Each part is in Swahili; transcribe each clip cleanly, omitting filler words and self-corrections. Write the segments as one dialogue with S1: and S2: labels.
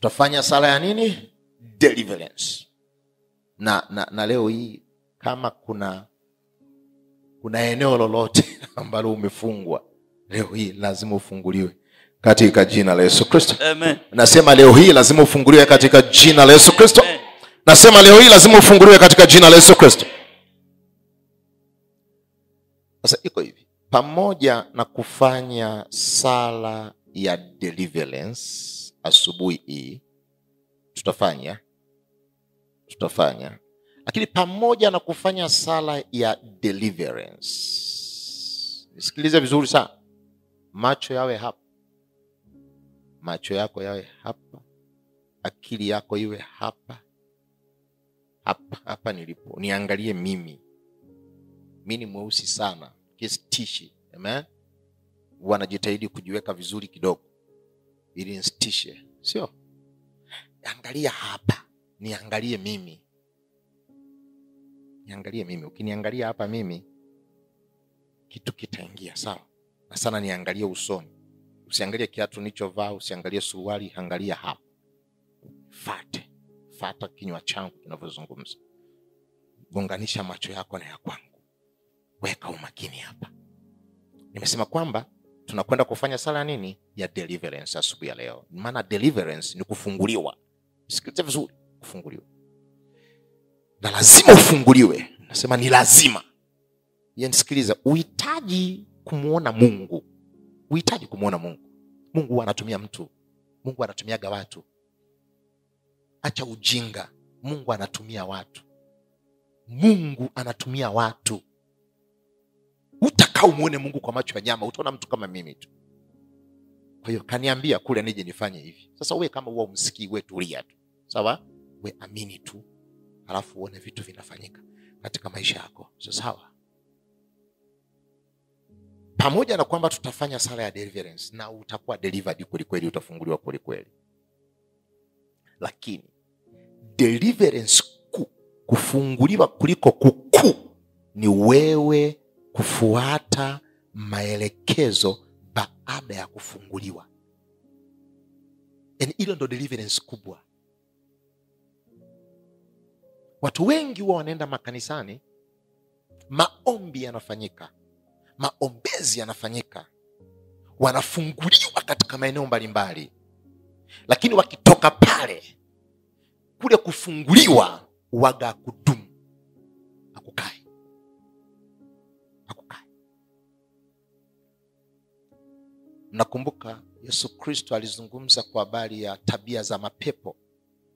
S1: Tutafanya sala ya nini? Deliverance. Na leo hii kama kuna eneo lolote ambalo umefungwa, leo hii lazima ufunguliwe katika jina la Yesu Kristo.
S2: Amen.
S1: Nasema leo hii lazima ufunguliwe katika jina la Yesu Kristo. Nasema leo hii lazima ufunguliwe katika jina la Yesu Kristo. Sasa iko hivi, pamoja na kufanya sala ya deliverance asubuhi hii tutafanya, lakini pamoja na kufanya sala ya deliverance, nisikilize vizuri sana, macho yawe hapa, macho yako yawe hapa, akili yako iwe hapa nilipo, niangalie mimi ni mweusi sana kistishi. Amen. Wanajitahidi kujiweka vizuri kidogo ili nistishe, sio? Angalia hapa, niangalie mimi. Ukiniangalia hapa mimi, kitu kitaingia, sawa? Na sana niangalie usoni. Usiangalie kiatu nilichovaa, usiangalie suruali, angalia hapa. Fata kinywa changu kinavyozungumza. Gonganisha macho yako na ya kwangu. Weka umakini hapa. Nimesema kwamba tunakwenda kufanya sala nini? Ya deliverance asubuhi ya leo. Maana deliverance ni kufunguliwa. Sikiliza vizuri, kufunguliwa. Na lazima ufunguliwe. Nasema ni lazima. Nisikiliza, uhitaji kumuona Mungu. Mungu anatumia mtu. Mungu anatumiaga watu. Acha ujinga. Mungu anatumia watu. Utakao muone Mungu kwa macho ya nyama, utaona mtu kama mimi tu. Kwa hiyo kaniambia kule nije nifanye hivi. Sasa wewe kama wewe umsikii, wewe tulia tu. Sawa? Wewe amini tu. Halafu uone vitu vinafanyika katika maisha yako. Sawa? Pamoja na kwamba tutafanya sala ya deliverance na utakuwa delivered kweli, utafunguliwa kweli. Lakini deliverance kufunguliwa kuliko kukuu ni wewe kufuata maelekezo baada ya kufunguliwa. Hilo ndo deliverance kubwa. Watu wengi huwa wanaenda makanisani, maombi yanafanyika, maombezi yanafanyika, wanafunguliwa katika maeneo mbalimbali, lakini wakitoka pale, kule kufunguliwa waga kudumu, hakukai. Nakumbuka Yesu Kristo alizungumza kwa habari ya tabia za mapepo.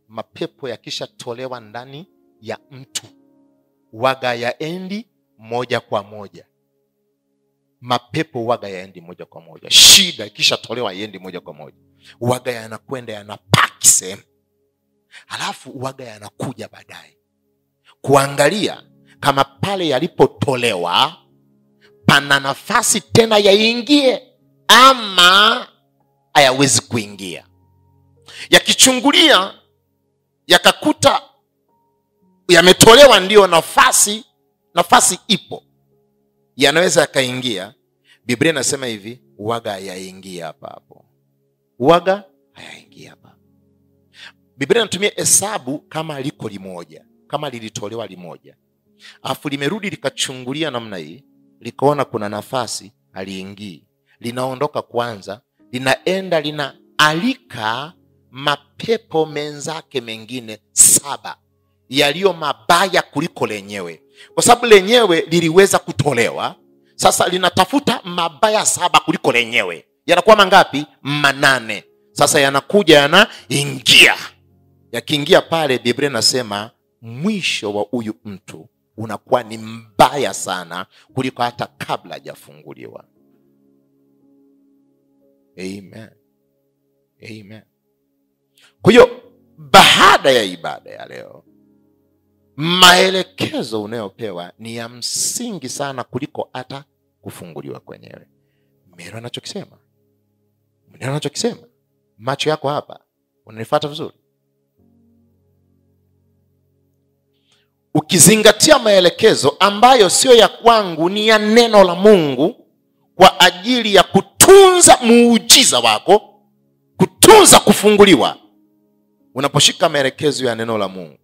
S1: Mapepo yakisha tolewa ndani ya mtu, waga yaendi moja kwa moja. Mapepo waga yaendi moja kwa moja. Shida ikisha tolewa yaendi moja kwa moja. Waga yanakwenda yanapaki sehemu. Halafu waga yanakuja baadaye kuangalia kama pale yalipotolewa pana nafasi tena yaingie ama hayawezi kuingia. Yakichungulia yakakuta yametolewa, ndio nafasi ipo, yanaweza yakaingia. Biblia inasema hivi, waga hayaingia hapo. Waga hayaingia hapa. Biblia inatumia hesabu kama liko limoja, kama lilitolewa limoja, afu limerudi likachungulia namna hii, likaona kuna nafasi, haliingii, linaondoka kwanza, linaenda linaalika mapepo menzake mengine 7 yaliyo mabaya kuliko lenyewe. Kwa sababu lenyewe liliweza kutolewa, sasa linatafuta mabaya 7 kuliko lenyewe. Yanakuwa mangapi? 8. Sasa yanakuja yanaingia. Yakiingia pale, Biblia inasema mwisho wa huyu mtu unakuwa ni mbaya sana kuliko hata kabla hajafunguliwa. Amen. Kwa hiyo baada ya ibada ya leo, maelekezo unayopewa ni ya msingi sana kuliko hata kufunguliwa kwenyewe. Mero anachokisema. Macho yako hapa, unanifuata vizuri? Ukizingatia maelekezo ambayo sio ya kwangu, ni ya neno la Mungu kwa ajili ya kutunza muujiza wako, kutunza kufunguliwa, Unaposhika maelekezo ya neno la Mungu,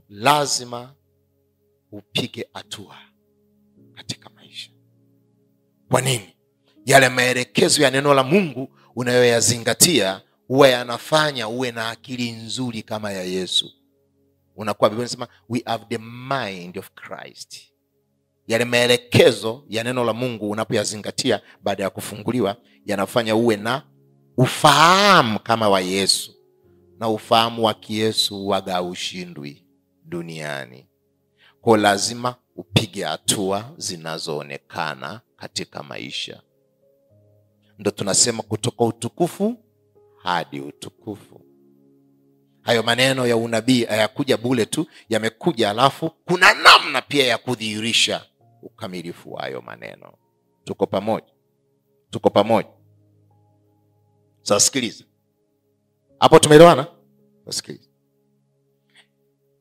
S1: lazima upige hatua katika maisha. Kwa nini? Yale maelekezo ya neno la Mungu unayoyazingatia huwa yanafanya uwe na akili nzuri kama ya Yesu. Unakuwa, Biblia inasema we have the mind of Christ. Yale maelekezo ya neno la Mungu unapoyazingatia baada ya kufunguliwa, yanafanya uwe na ufahamu kama wa Yesu. Na ufahamu wa Yesu waga ushindwi duniani. Kwa lazima upige hatua zinazoonekana katika maisha. Ndio tunasema kutoka utukufu hadi utukufu. Hayo maneno ya unabii hayakuja bure tu, yamekuja alafu kuna namna pia ya kudhihirisha ukamilifu wa hayo maneno. Tuko pamoja? Tuko pamoja? Sasa sikiliza. Hapo tumeelewana? Sikiliza.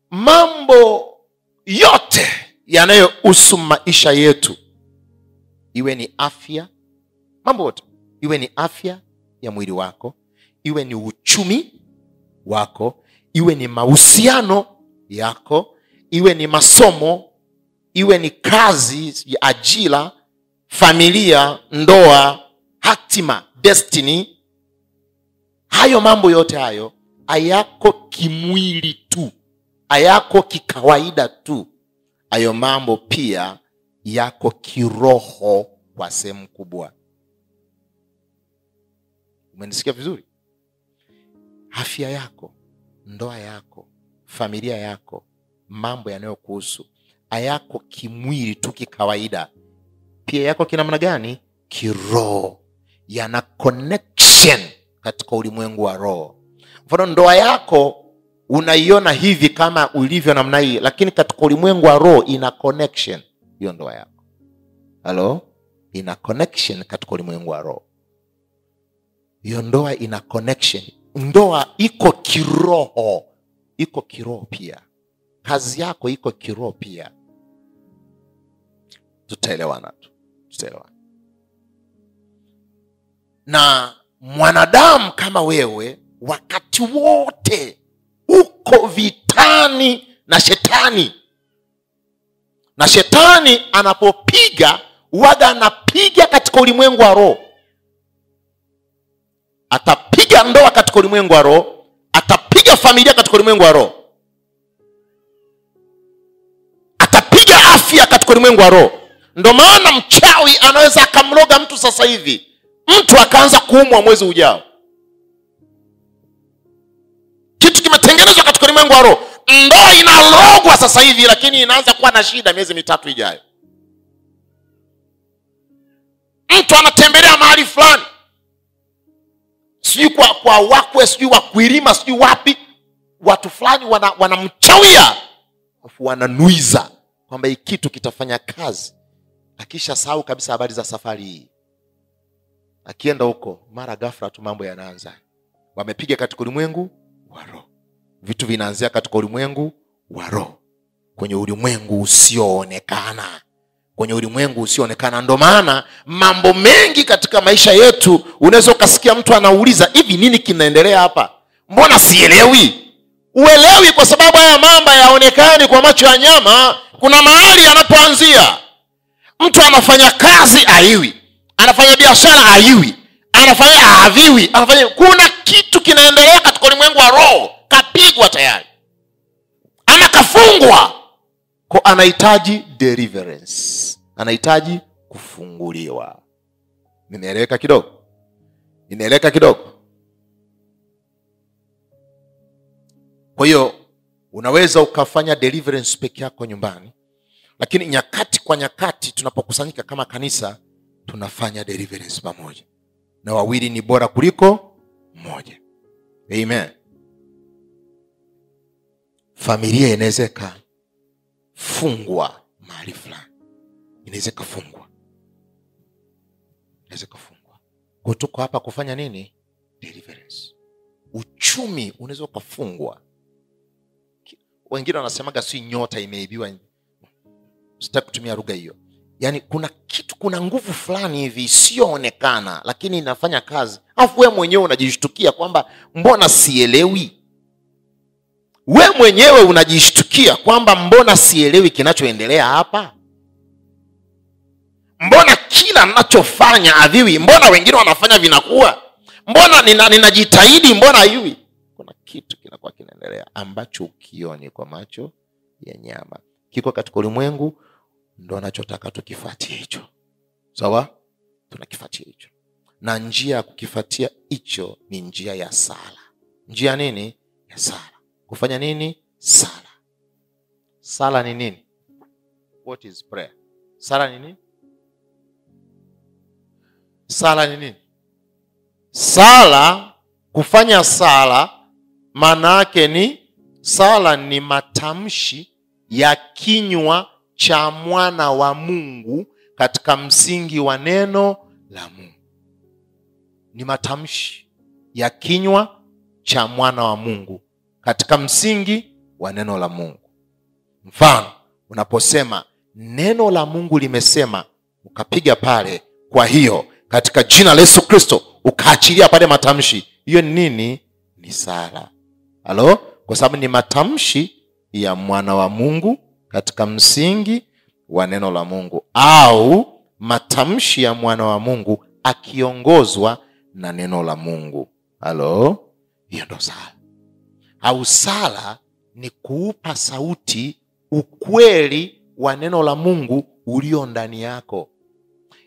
S1: Mambo yote yanayohusu maisha yetu, iwe ni afya, mambo yote, iwe ni afya ya mwili wako, iwe ni uchumi wako, iwe ni mahusiano yako, iwe ni masomo, iwe ni kazi, ajira, familia, ndoa, hatima, destiny. Hayo mambo yote hayo hayako kimwili tu, hayako kikawaida tu. Hayo mambo pia yako kiroho kwa sehemu kubwa. Umenisikia vizuri? Afya yako, ndoa yako, familia yako, mambo yanayokuhusu hayako kimwili tu kikawaida. Pia yako kinamna gani? Kiroho. Yana connection katika ulimwengu wa roho. Mfano, ndoa yako unaiona hivi kama ulivyo namna hii, lakini katika ulimwengu wa roho ina connection hiyo ndoa yako. Hello? Ina connection katika ulimwengu wa roho. Hiyo ndoa ina connection. Ndoa iko kiroho. Iko kiroho pia. Kazi yako iko kiroho pia. Tutaelewana tu. Tutaelewana. Na mwanadamu kama wewe wakati wote uko vitani na shetani. Na shetani anapopiga, huwaga anapiga katika ulimwengu wa roho. Atapiga ndoa katika ulimwengu wa roho, atapiga familia katika ulimwengu wa roho, atapiga afya katika ulimwengu wa roho. Ndio maana mchawi anaweza akamloga mtu sasa hivi, mtu akaanza kuumwa mwezi ujao. Kitu kimetengenezwa katika ulimwengu wa roho. Ndoa inalogwa sasa hivi, lakini inaanza kuwa na shida miezi 3 ijayo. Mtu anatembelea mahali fulani, sijui kwa wakwe, sijui wakuirima, sijui wapi, watu fulani wanamchawia, afu wananuiza kwamba hiki kitu kitafanya kazi. Akisha sahau kabisa habari za safari hii. Akienda huko, mara ghafla tu mambo yanaanza. Wamepiga katika ulimwengu wa roho. Vitu vinaanzia katika ulimwengu wa roho, kwenye ulimwengu usioonekana. Kwenye ulimwengu usioonekana. Ndio maana mambo mengi katika maisha yetu unaweza ukasikia mtu anauliza, hivi nini kinaendelea hapa? Mbona sielewi? Uelewi kwa sababu haya mambo yaonekani kwa macho ya nyama. Kuna mahali yanapoanzia. Mtu anafanya kazi haiwi, anafanya biashara haiwi, anafanya haviwi, kuna kitu kinaendelea katika ulimwengu wa roho. Kapigwa tayari, ama kafungwa, kwa anahitaji deliverance, anahitaji kufunguliwa. Nimeeleweka kidogo? Nimeeleweka kidogo? Kwa hiyo unaweza ukafanya deliverance peke yako nyumbani, lakini nyakati kwa nyakati tunapokusanyika kama kanisa tunafanya deliverance pamoja. Na wawili ni bora kuliko mmoja. Amen. Familia inaweza kufungwa mahali fulani. Inaweza kufungwa. Inaweza kufungwa. Kwa tuko hapa kufanya nini? Deliverance. Uchumi unaweza kufungwa. Wengine wanasemaga si nyota imeibiwa. Sitaki kutumia lugha hiyo. Yaani kuna nguvu fulani hivi isiyoonekana lakini inafanya kazi. Alafu wewe mwenyewe unajishtukia kwamba mbona sielewi? Wewe mwenyewe unajishtukia kwamba mbona sielewi kinachoendelea hapa? Mbona kila ninachofanya adhiwi? Mbona wengine wanafanya vinakuwa? Mbona ninajitahidi mbona hivi? Kuna kitu kinakuwa kinaendelea ambacho ukioni kwa macho ya nyama. Kiko katika ulimwengu, ndo anachotaka tukifuatie hicho. Sawa? Tunakifuatia hicho. Na njia ya kukifuatia hicho ni njia ya sala. Njia nini? Ya sala. Kufanya nini? Sala. Sala ni nini? What is prayer? Sala ni nini? Sala ni nini? Sala, kufanya sala maana yake ni sala ni matamshi ya kinywa cha mwana wa Mungu katika msingi wa neno la Mungu. Ni matamshi ya kinywa cha mwana wa Mungu katika msingi wa neno la Mungu. Mfano, unaposema neno la Mungu limesema, ukapiga pale, kwa hiyo katika jina la Yesu Kristo ukaachilia pale matamshi, hiyo ni nini? Ni sala. Halo? Kwa sababu ni matamshi ya mwana wa Mungu katika msingi wa neno la Mungu, au matamshi ya mwana wa Mungu akiongozwa na neno la Mungu. Halo? Hiyo ndo sala. Au sala ni kuupa sauti ukweli wa neno la Mungu ulio ndani yako.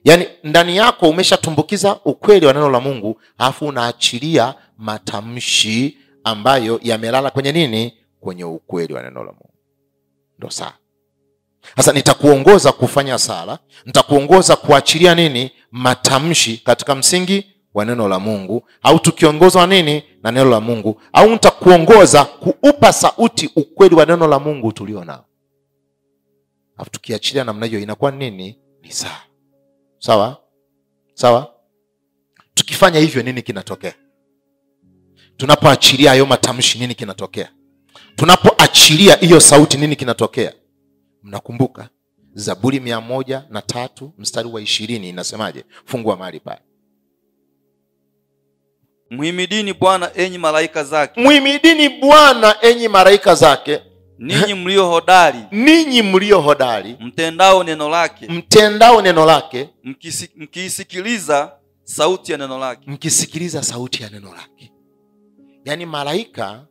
S1: Yaani ndani yako umeshatumbukiza ukweli wa neno la Mungu, alafu unaachilia matamshi ambayo yamelala kwenye nini? Kwenye ukweli wa neno la Mungu. Ndio sala. Sasa nitakuongoza kufanya sala, nitakuongoza kuachilia nini? Matamshi katika msingi wa neno la Mungu, au tukiongozwa nini? Na neno la Mungu, au nitakuongoza kuupa sauti ukweli wa neno la Mungu tulio nao. Alafu tukiachilia namna hiyo inakuwa nini? Ni sala. Sawa? Sawa? Tukifanya hivyo nini kinatokea? Tunapoachilia hayo matamshi nini kinatokea? Tunapoachilia hiyo sauti nini kinatokea? Mnakumbuka Zaburi 103 mstari wa 20 inasemaje? Fungua mahali pale.
S2: Mhimidini Bwana enyi malaika zake.
S1: Mhimidini Bwana enyi malaika zake.
S2: Ninyi mlio hodari.
S1: Ninyi mlio hodari.
S2: Mtendao neno lake.
S1: Mtendao neno lake.
S2: Mkisikiliza sauti ya neno lake.
S1: Mkisikiliza sauti ya neno lake. Yaani malaika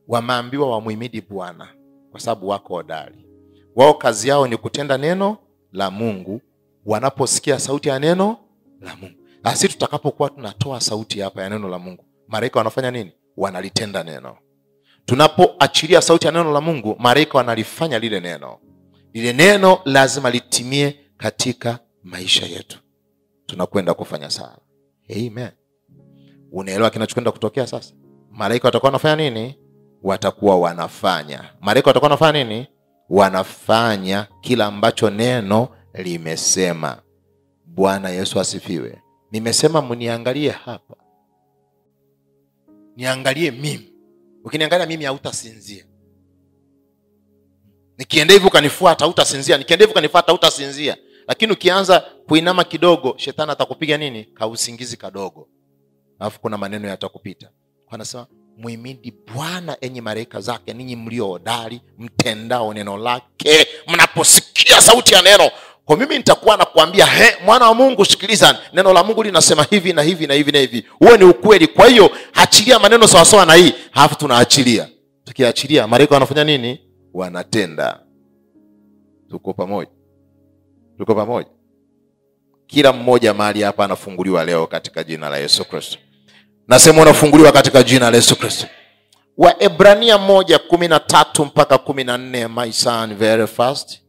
S1: wameambiwa wamhimidi Bwana kwa sababu wako hodari. Wao kazi yao ni kutenda neno la Mungu wanaposikia sauti ya neno la Mungu. Sisi tutakapokuwa tunatoa sauti hapa ya neno la Mungu, malaika wanafanya nini? Wanalitenda neno. Tunapoachilia sauti ya neno la Mungu, malaika wanalifanya lile neno. Lile neno lazima litimie katika maisha yetu. Tunakwenda kufanya sala. Amen. Unaelewa kinachokwenda kutokea sasa? Malaika watakuwa wanafanya nini? Watakuwa wanafanya. Malaika watakuwa wanafanya nini? Wanafanya kila ambacho neno limesema. Bwana Yesu asifiwe. Nimesema mniangalie hapa. Niangalie mimi. Ukiniangalia mimi hautasinzia. Nikienda hivyo kanifuata hautasinzia. Nikienda hivyo kanifuata hautasinzia. Lakini ukianza kuinama kidogo, shetani atakupiga nini? Kausingizi kadogo. Alafu kuna maneno yatakupita. Anasema muhimidi Bwana enyi malaika zake, ninyi mlio hodari mtendao neno lake. Mnaposikia sauti ya neno, kwa mimi nitakuwa nakuambia, mwana wa Mungu sikiliza, neno la Mungu linasema hivi na hivi na hivi na hivi. Uwe ni ukweli. Kwa hiyo achilia maneno sawa sawa na hii. Halafu tunaachilia. Tukiachilia malaika wanafanya nini? Wanatenda. Tuko pamoja. Tuko pamoja. Kila mmoja mahali hapa anafunguliwa leo katika jina la Yesu Kristo. Nasema unafunguliwa katika jina la Yesu Kristo. Waebrania 1:13 mpaka 14, my son, very fast.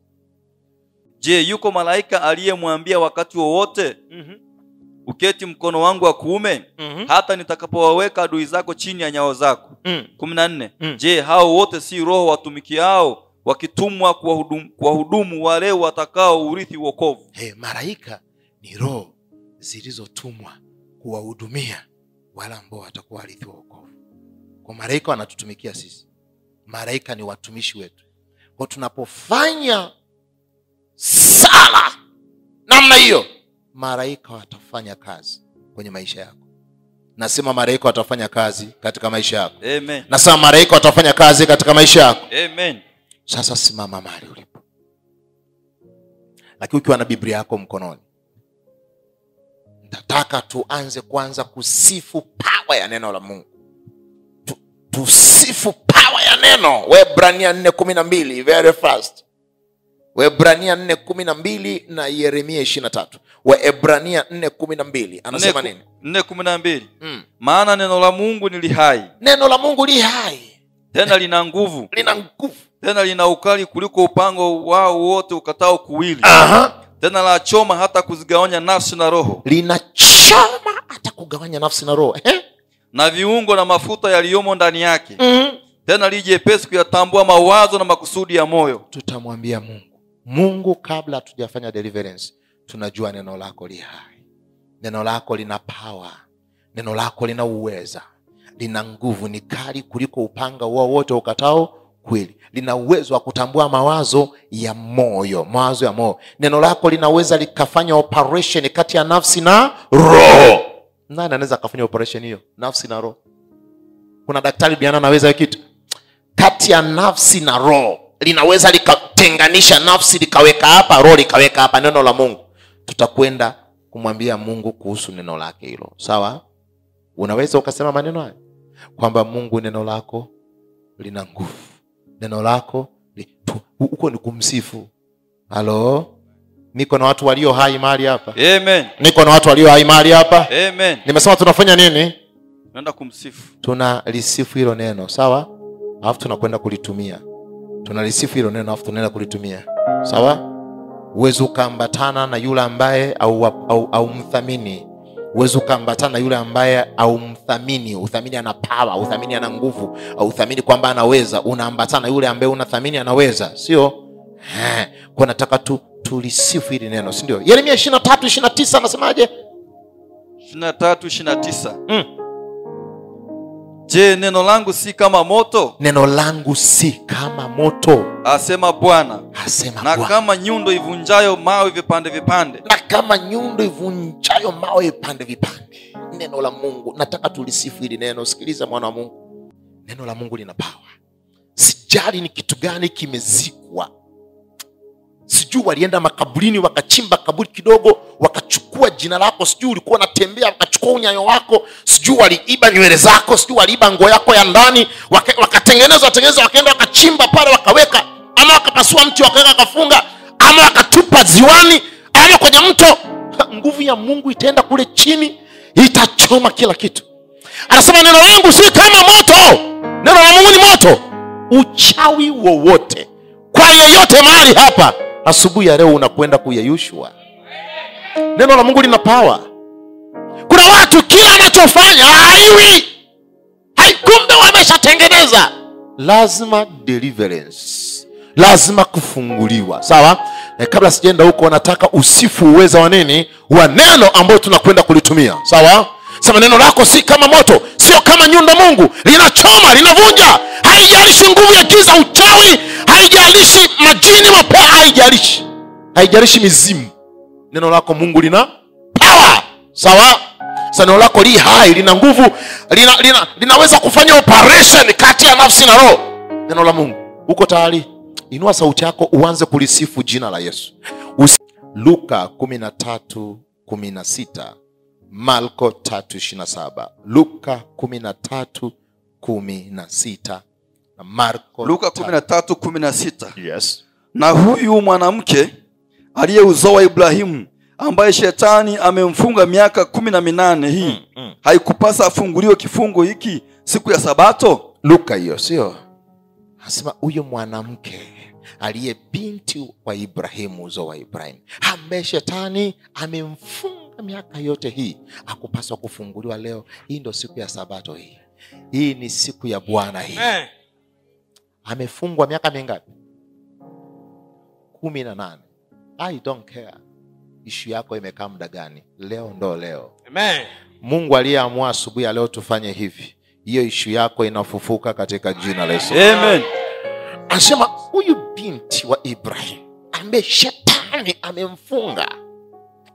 S2: Je, yuko malaika aliyemwambia wakati wowote, uketi mkono wangu wa kuume, hata nitakapowaweka adui zako chini ya nyao zako? 14. Je, hao wote si roho watumikiao wakitumwa kuwahudumu wale watakao urithi wokovu?
S1: Malaika ni roho zilizotumwa kuwahudumia wale ambao watakuwa warithi wokovu. Kwa malaika wanatutumikia sisi. Malaika ni watumishi wetu. Kwa tunapofanya sala namna hiyo, malaika watafanya kazi kwenye maisha yako. Nasema malaika watafanya kazi katika maisha yako.
S2: Amen.
S1: Nasema malaika watafanya kazi katika maisha yako.
S2: Amen.
S1: Sasa simama mahali ulipo, lakini ukiwa na Biblia yako mkononi, nataka tuanze kwanza kusifu power ya neno la Mungu. Tusifu power ya neno. Waebrania 4:12 very fast. Waebrania 4:12 na Yeremia 23. Waebrania 4:12 anasema nini?
S2: 4:12. Maana neno la Mungu ni hai.
S1: Neno la Mungu li hai.
S2: Tena lina nguvu.
S1: Lina nguvu.
S2: Tena lina ukali kuliko upango wao wote ukatao kuwili. Tena la choma hata kuzigawanya nafsi na roho.
S1: Linachoma hata kugawanya nafsi na roho.
S2: Na viungo na mafuta yaliyomo ndani yake. Tena lijepesi kuyatambua mawazo na makusudi ya moyo.
S1: Tutamwambia Mungu kabla hatujafanya deliverance, tunajua neno lako li hai. Neno lako lina power. Neno lako lina uweza. Lina nguvu, ni kali kuliko upanga wao wote ukatao kweli. Lina uwezo wa kutambua mawazo ya moyo, mawazo ya moyo. Neno lako linaweza likafanya operation kati ya nafsi na roho. Nani anaweza kufanya operation hiyo? Nafsi na roho. Kuna daktari duniani anaweza kitu? Kati ya nafsi na roho. Linaweza likatenganisha nafsi likaweka hapa, roho likaweka hapa. Neno la Mungu. Tutakwenda kumwambia Mungu kuhusu neno lake hilo. Sawa? Unaweza ukasema maneno haya kwamba Mungu, neno lako lina nguvu. Neno lako uko ni kumsifu. Halo? Niko na watu walio hai mahali hapa.
S2: Amen.
S1: Niko na watu walio hai mahali hapa.
S2: Amen.
S1: Nimesema tunafanya nini?
S2: Tunaenda kumsifu.
S1: Tunalisifu hilo neno, sawa? Alafu tunakwenda kulitumia. Tunalisifu hilo neno alafu tunaenda kulitumia. Sawa? Uwezo ukaambatana na yule ambaye au mthamini. Uwezo ukaambatana na yule ambaye au mthamini. Uthamini ana power, uthamini ana nguvu, au uthamini kwamba anaweza. Unaambatana na yule ambaye unathamini anaweza, sio? Kwa nataka tulisifu hili neno, si ndio? Yeremia 23:29 anasemaje?
S2: 23:29. Je, neno langu si kama moto?
S1: Neno langu si kama moto,
S2: asema Bwana.
S1: Asema
S2: na
S1: Bwana.
S2: Kama nyundo ivunjayo mawe vipande vipande.
S1: Na kama nyundo ivunjayo mawe vipande vipande. Neno la Mungu, nataka tulisifu hili neno. Sikiliza mwana wa Mungu. Neno la Mungu lina power. Sijali ni kitu gani kimezikwa. Sijui walienda makaburini wakachimba kaburi kidogo wakachukua jina lako, sijui ulikuwa unatembea wakachukua unyayo wako, sijui waliiba nywele zako, sijui waliiba nguo yako ya ndani, wakatengeneza wakaenda wakachimba pale wakaweka, ama wakapasua mti wakaweka kafunga, ama wakatupa ziwani, ama kwenye mto. Nguvu ya Mungu itaenda kule chini, itachoma kila kitu. Anasema neno langu si kama moto. Neno la Mungu ni moto. Uchawi wowote kwa yeyote mahali hapa asubuhi ya leo unakwenda kuyeyushwa. Neno la Mungu lina power. Kuna watu kila anachofanya haiwi, haikumbe wameshatengeneza. Lazima deliverance, lazima kufunguliwa. Sawa? Kabla sijaenda huko, nataka usifu uweza wa nini? Wa neno ambalo tunakwenda kulitumia. Sawa? Sema neno lako si kama moto, sio kama nyundo. Mungu linachoma, linavunja. Haijalishi nguvu ya giza, uchawi, haijalishi majini, mapepo, haijalishi mizimu. Neno lako Mungu lina power. Sawa? Sasa neno lako li hai, lina nguvu, linaweza kufanya operation kati ya nafsi na roho. Neno la Mungu. Uko tayari? Inua sauti yako uanze kulisifu jina la Yesu. Luka 13:16. Marko 3:27. Luka 13:16 na Marko
S2: Luka 13:16.
S1: Yes.
S2: Na huyu mwanamke aliye uzao wa Ibrahimu, ambaye shetani amemfunga miaka 18 hii, haikupasa afunguliwe kifungo hiki siku ya Sabato?
S1: Luka hiyo, sio? Anasema huyo mwanamke aliye binti wa Ibrahimu, uzao wa Ibrahimu, ambaye shetani amemfunga miaka yote hii, hakupaswa kufunguliwa leo. Hii ndio siku ya Sabato hii. Hii ni siku ya Bwana hii. Amefungwa miaka mingapi? 18. I don't care. Ishu yako imekaa muda gani? Leo ndo leo.
S3: Amen.
S1: Mungu aliyeamua asubuhi ya leo tufanye hivi, hiyo ishu yako inafufuka katika jina la Yesu.
S2: Amen.
S1: Anasema huyu binti wa Ibrahim ambaye shetani amemfunga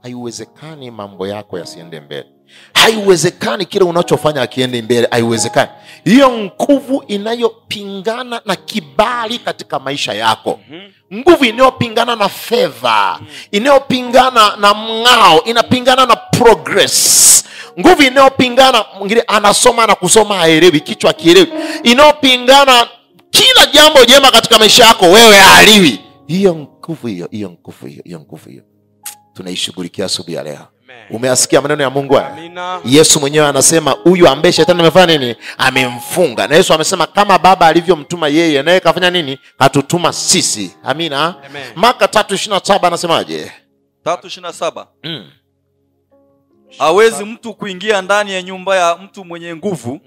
S1: haiwezekani mambo yako yasiende mbele. Haiwezekani kile unachofanya akiende mbele, haiwezekani. Hiyo nguvu inayopingana na kibali katika maisha yako, nguvu inayopingana na favor, inayopingana na mng'ao, inapingana na progress, nguvu inayopingana, mwingine anasoma na kusoma haelewi, kichwa hakielewi, inayopingana kila jambo jema katika maisha yako, wewe haaliwi. Hiyo nguvu hiyo tunaishughulikia asubuhi ya leo. Umeasikia maneno ya Mungu haya? Yesu mwenyewe anasema huyu ambaye shetani amefanya nini? Amemfunga. Na Yesu amesema kama Baba alivyomtuma yeye, naye kafanya nini? Katutuma sisi. Amina. Marko 3:27 anasemaje?
S2: 3:27. Hawezi mtu kuingia ndani ya nyumba ya mtu mwenye nguvu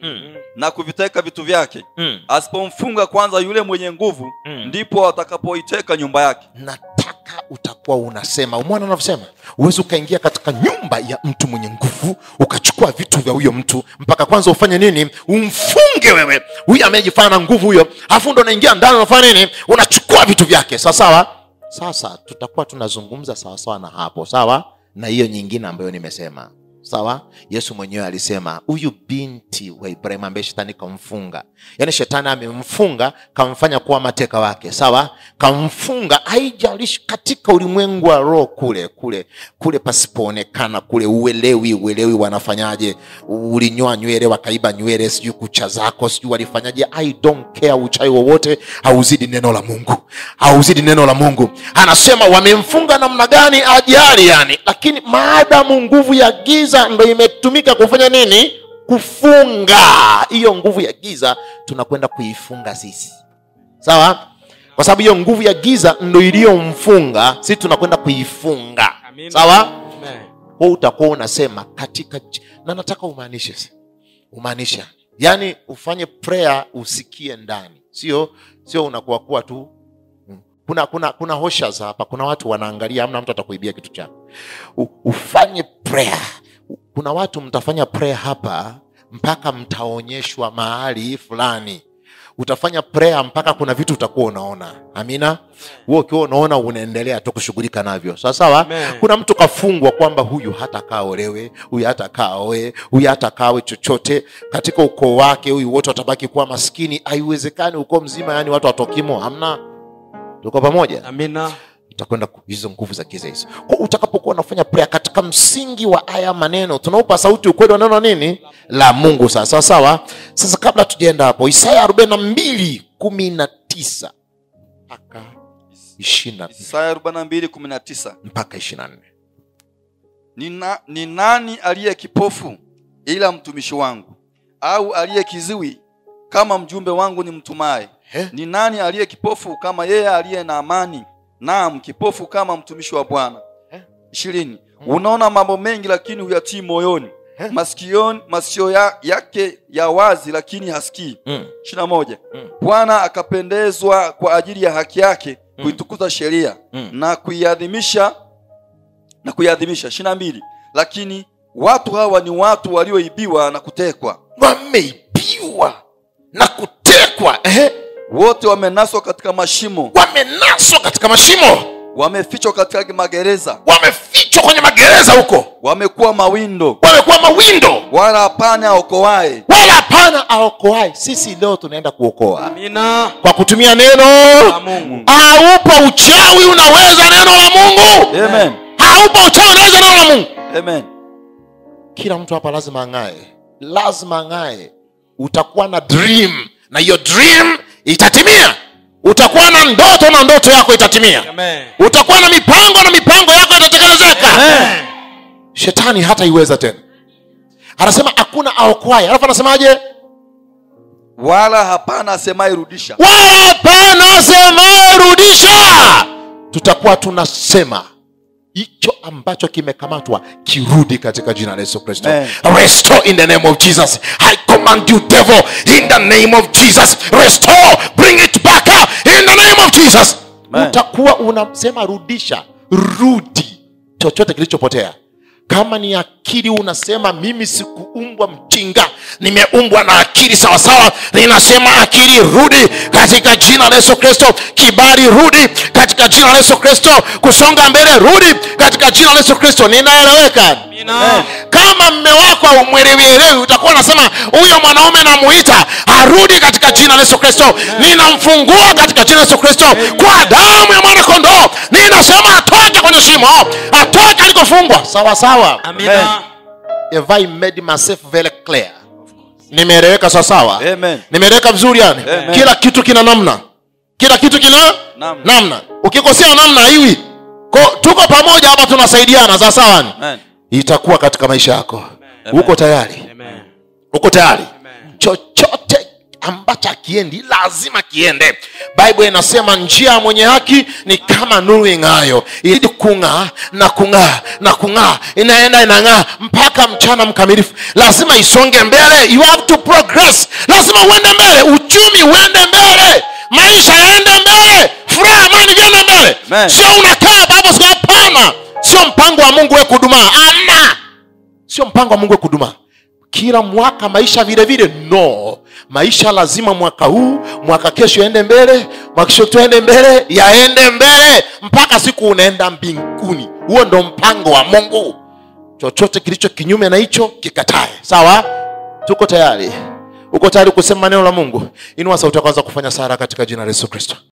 S2: na kuviteka vitu vyake asipomfunga kwanza yule mwenye nguvu, ndipo atakapoiteka nyumba yake.
S1: Nataka utakuwa unasema, umeona anavyosema, uweze ukaingia katika nyumba ya mtu mwenye nguvu ukachukua vitu vya huyo mtu, mpaka kwanza ufanye nini? Umfunge wewe huyo amejifanya na nguvu huyo, afu ndo unaingia ndani unafanya nini? Unachukua vitu vyake. Sawa? Sasa tutakuwa tunazungumza sawa na hapo, sawa na hiyo nyingine ambayo nimesema. Sawa? Yesu mwenyewe alisema huyu binti wa Ibrahim ambaye shetani kamfunga, yani shetani amemfunga, kamfanya kuwa mateka wake. Sawa? Kamfunga, haijalishi katika ulimwengu wa roho kule pasipoonekana, kule uelewi wanafanyaje, ulinyoa nywele wakaiba nywele, sijui kucha zako sijui walifanyaje, I don't care. Uchawi wowote hauzidi neno la Mungu. Anasema wamemfunga namna gani ajali yani, lakini maadamu nguvu ya giza ndio imetumika kufanya nini? Kufunga. Hiyo nguvu ya giza tunakwenda kuifunga sisi. Sawa? Kwa sababu hiyo nguvu ya giza ndio iliyomfunga, sisi tunakwenda kuifunga. Sawa? Kwa utakuwa unasema katika, na nataka umaanishe. Yaani ufanye prayer usikie ndani. Sio unakuwa tu. Kuna hoshas hapa, kuna watu wanaangalia, hamna mtu atakuibia kitu chako. Ufanye prayer. Kuna watu mtafanya prayer hapa mpaka mtaonyeshwa mahali fulani. Utafanya prayer mpaka kuna vitu utakuwa unaona. Amina. Wewe ukiwa unaona unaendelea tu kushughulika navyo. Sawa? Kuna mtu kafungwa kwamba huyu hata kaolewe, huyu hata kaoe, huyu hata kawe chochote katika ukoo wake, huyu wote watabaki kuwa maskini. Haiwezekani ukoo mzima yani watu watokimo. Hamna. Tuko pamoja? Amina. Utakwenda hizo nguvu za giza hizo. Kwa utakapokuwa unafanya prayer katika msingi wa haya maneno, tunaupa sauti ukweli wa neno nini? La Mungu. Sawa. Sasa kabla tujaenda hapo, Isaya 42:19 mpaka 20.
S2: Isaya 42:19
S1: mpaka 24.
S2: Ni nani aliye kipofu ila mtumishi wangu, au aliye kiziwi kama mjumbe wangu ni mtumaye? Ni nani aliye kipofu kama yeye aliye na amani, naam kipofu kama mtumishi wa Bwana? 20. Unaona mambo mengi lakini huyatii moyoni, masikio yake ya wazi lakini hasikii. 21. Bwana akapendezwa kwa ajili ya haki yake kuitukuza sheria na kuiadhimisha. 22. Lakini watu hawa ni watu walioibiwa na kutekwa.
S1: Wameibiwa na kutekwa.
S2: Wote wamenaswa katika mashimo. Wamefichwa katika magereza.
S1: Wamefichwa kwenye magereza huko.
S2: Wamekuwa mawindo. Wala hapana aokoaye. Sisi leo tunaenda kuokoa. Amina.
S1: Kwa kutumia neno la Mungu. Haupo uchawi unaweza neno la Mungu.
S2: Amen.
S1: Haupo uchawi unaweza neno la Mungu.
S2: Amen.
S1: Kila mtu hapa lazima ang'ae. Utakuwa na dream, na hiyo dream itatimia. Utakuwa na ndoto, na ndoto yako itatimia. Amen. Utakuwa na mipango, na mipango yako itatekelezeka. Amen. Shetani hata iweza tena. Anasema hakuna aokoaye. Alafu anasemaje?
S2: Wala hapana asemaye rudisha.
S1: Tutakuwa tunasema hicho ambacho kimekamatwa kirudi katika jina la Yesu Kristo. Restore in the name of Jesus. I command you devil in the name of Jesus. Restore, bring it back up in the name of Jesus. Utakuwa unasema rudisha, rudi chochote kilichopotea. Kama ni akili unasema mimi sikuumbwa mjinga, nimeumbwa na akili sawasawa, ninasema akili rudi katika jina la Yesu Kristo. Kibali rudi katika jina la Yesu Kristo. Kusonga mbele rudi katika jina la Yesu Kristo. Ninaeleweka? Kama mme wako umwelewi, utakuwa unasema huyo mwanaume namuita arudi katika jina la Yesu Kristo. Ninamfungua katika jina la Yesu Kristo kwa damu ya mwana kondoo. Ninasema atoke kwenye shimo, atoke alikofungwa. Sawa sawa.
S2: Amina.
S1: Have I made myself very clear? Nimeeleweka sawa sawa?
S2: Amen.
S1: Nimeeleweka vizuri yani?
S2: Amen.
S1: Kila kitu kina namna. Kila kitu kina namna. Ukikosea namna hivi, tuko pamoja hapa tunasaidiana sawa sawa ni?
S2: Amen.
S1: Itakuwa katika maisha yako.
S2: Amen.
S1: Uko tayari?
S2: Amen.
S1: Uko tayari?
S2: Amen.
S1: Chochote ambacho kiendi lazima kiende. Bible inasema njia ya mwenye haki ni kama nuru ing'ayo, ili kung'aa na kung'aa na kung'aa, inaenda inang'aa mpaka mchana mkamilifu. Lazima isonge mbele. You have to progress. Lazima uende mbele, uchumi uende mbele, maisha yaende mbele, furaha, amani viende mbele. Sio unakaa baba sio, hapana. Sio mpango wa Mungu wewe kudumaa. Ama sio mpango wa Mungu wewe kudumaa. Kila mwaka maisha vile vile, no. Maisha lazima mwaka huu, mwaka kesho yaende mbele, mwaka kesho tuende mbele, yaende mbele mpaka siku unaenda mbinguni. Huo ndo mpango wa Mungu. Chochote kilicho kinyume na hicho kikatae. Sawa? Tuko tayari? Uko tayari kusema neno la Mungu? Inua sauti yako, anza kufanya sala katika jina la Yesu Kristo.